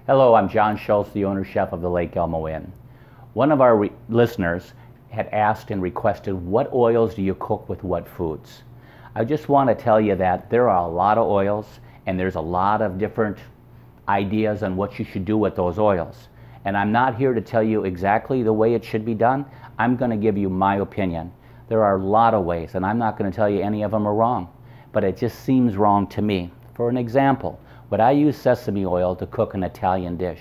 Hello, I'm John Schiltz, the owner-chef of the Lake Elmo Inn. One of our listeners had asked and requested, what oils do you cook with what foods? I just want to tell you that there are a lot of oils and there's a lot of different ideas on what you should do with those oils. And I'm not here to tell you exactly the way it should be done. I'm going to give you my opinion. There are a lot of ways, and I'm not going to tell you any of them are wrong, but it just seems wrong to me. For an example, would I use sesame oil to cook an Italian dish?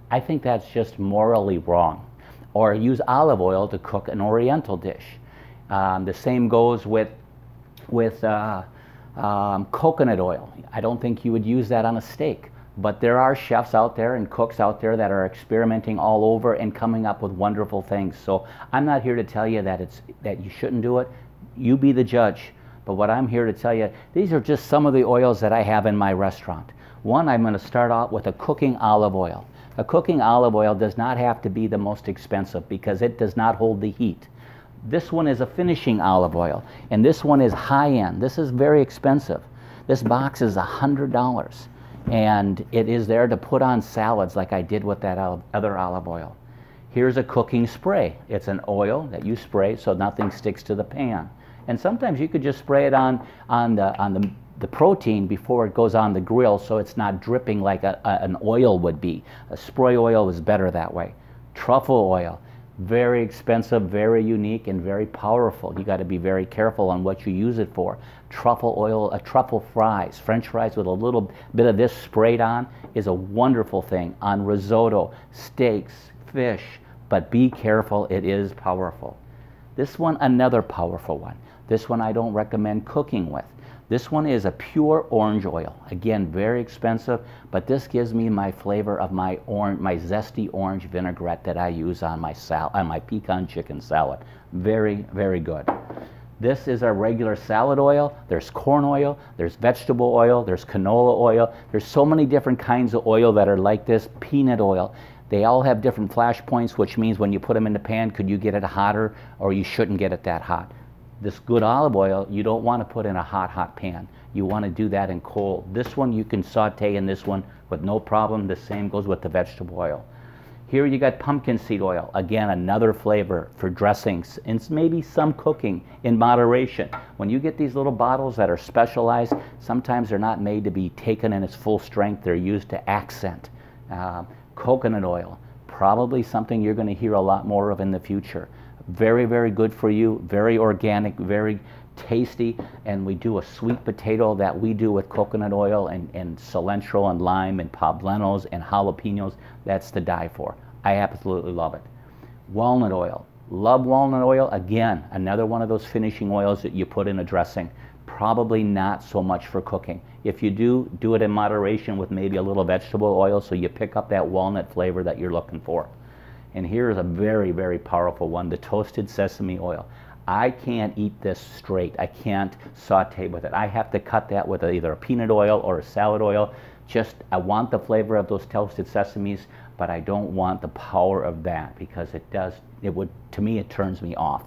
I think that's just morally wrong. Or use olive oil to cook an Oriental dish. The same goes with coconut oil. I don't think you would use that on a steak. But there are chefs out there and cooks out there that are experimenting all over and coming up with wonderful things. So I'm not here to tell you that you shouldn't do it. You be the judge. But what I'm here to tell you, these are just some of the oils that I have in my restaurant. One, I'm going to start out with a cooking olive oil. A cooking olive oil does not have to be the most expensive because it does not hold the heat. This one is a finishing olive oil, and this one is high-end. This is very expensive. This box is $100, and it is there to put on salads like I did with that other olive oil. Here's a cooking spray. It's an oil that you spray so nothing sticks to the pan. And sometimes you could just spray it on the protein before it goes on the grill so it's not dripping like an oil would be. A spray oil is better that way. Truffle oil, very expensive, very unique, and very powerful. You got to be very careful on what you use it for. Truffle oil, truffle fries, French fries with a little bit of this sprayed on is a wonderful thing on risotto, steaks, fish, but be careful, it is powerful. This one, another powerful one. This one I don't recommend cooking with. This one is a pure orange oil. Again, very expensive, but this gives me my flavor of my zesty orange vinaigrette that I use on my pecan chicken salad. Very, very good. This is a regular salad oil. There's corn oil, there's vegetable oil, there's canola oil. There's so many different kinds of oil that are like this. Peanut oil. They all have different flash points, which means when you put them in the pan, could you get it hotter or you shouldn't get it that hot. This good olive oil, you don't want to put in a hot pan. You want to do that in cold. This one you can saute in this one with no problem. The same goes with the vegetable oil. Here you got pumpkin seed oil. Again, another flavor for dressings and maybe some cooking in moderation. When you get these little bottles that are specialized, sometimes they're not made to be taken in its full strength. They're used to accent. Coconut oil, probably something you're going to hear a lot more of in the future. Very, very good for you, very organic, very tasty, and we do a sweet potato that we do with coconut oil and cilantro and lime and poblanos and jalapenos. That's to die for. I absolutely love it. Walnut oil. Love walnut oil. Again, another one of those finishing oils that you put in a dressing. Probably not so much for cooking. If you do, do it in moderation with maybe a little vegetable oil so you pick up that walnut flavor that you're looking for. And here's a very, very powerful one, the toasted sesame oil. I can't eat this straight. I can't saute with it. I have to cut that with either a peanut oil or a salad oil. I want the flavor of those toasted sesames, but I don't want the power of that because to me, it turns me off.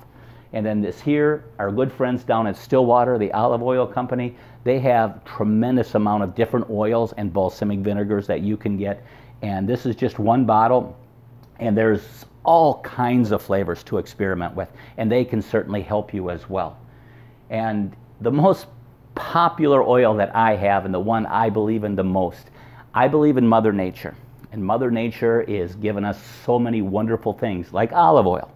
And then this here, our good friends down at Stillwater, the olive oil company, they have tremendous amount of different oils and balsamic vinegars that you can get. And this is just one bottle. And there's all kinds of flavors to experiment with, and they can certainly help you as well. And the most popular oil that I have, and the one I believe in the most, I believe in Mother Nature. And Mother Nature is giving us so many wonderful things, like olive oil.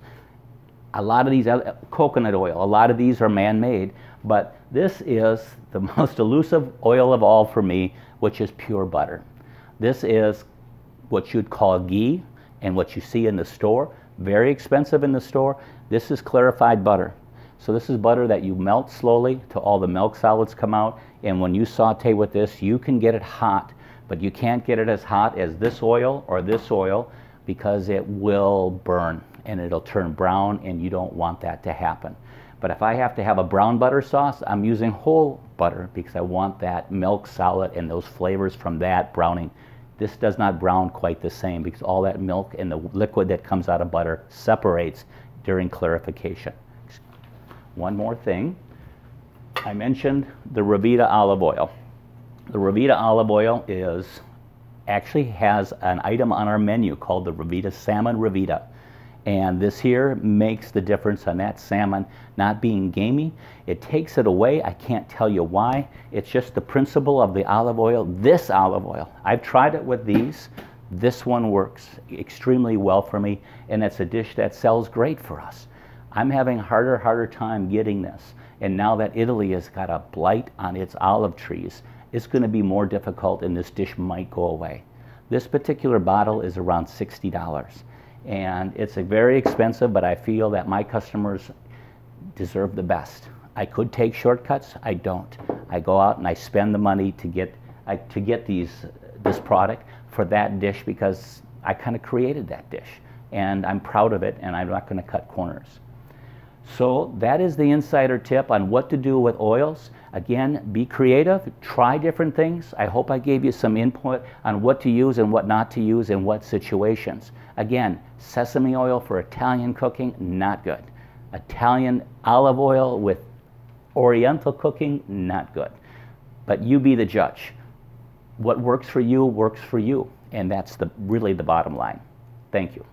A lot of these, coconut oil, a lot of these are man-made, but this is the most elusive oil of all for me, which is pure butter. This is what you'd call ghee, and what you see in the store, very expensive in the store. This is clarified butter. So this is butter that you melt slowly till all the milk solids come out, and when you saute with this, you can get it hot, but you can't get it as hot as this oil or this oil because it will burn and it'll turn brown, and you don't want that to happen. But if I have to have a brown butter sauce, I'm using whole butter because I want that milk solid and those flavors from that browning. This does not brown quite the same because all that milk and the liquid that comes out of butter separates during clarification. One more thing. I mentioned the Revita olive oil. The Revita olive oil is actually has an item on our menu called the Revita Salmon Revita. And this here makes the difference on that salmon not being gamey. It takes it away. I can't tell you why. It's just the principle of the olive oil. This olive oil, I've tried it with these. This one works extremely well for me, and it's a dish that sells great for us. I'm having harder time getting this. And now that Italy has got a blight on its olive trees, it's going to be more difficult, and this dish might go away. This particular bottle is around $60. And it's a very expensive, but I feel that my customers deserve the best. I could take shortcuts. I don't. I go out and I spend the money to get this product for that dish because I kind of created that dish, and I'm proud of it, and I'm not going to cut corners. So that is the insider tip on what to do with oils. Again, be creative, try different things. I hope I gave you some input on what to use and what not to use in what situations. Again, sesame oil for Italian cooking, not good. Italian olive oil with Oriental cooking, not good. But you be the judge. What works for you, and that's really the bottom line. Thank you.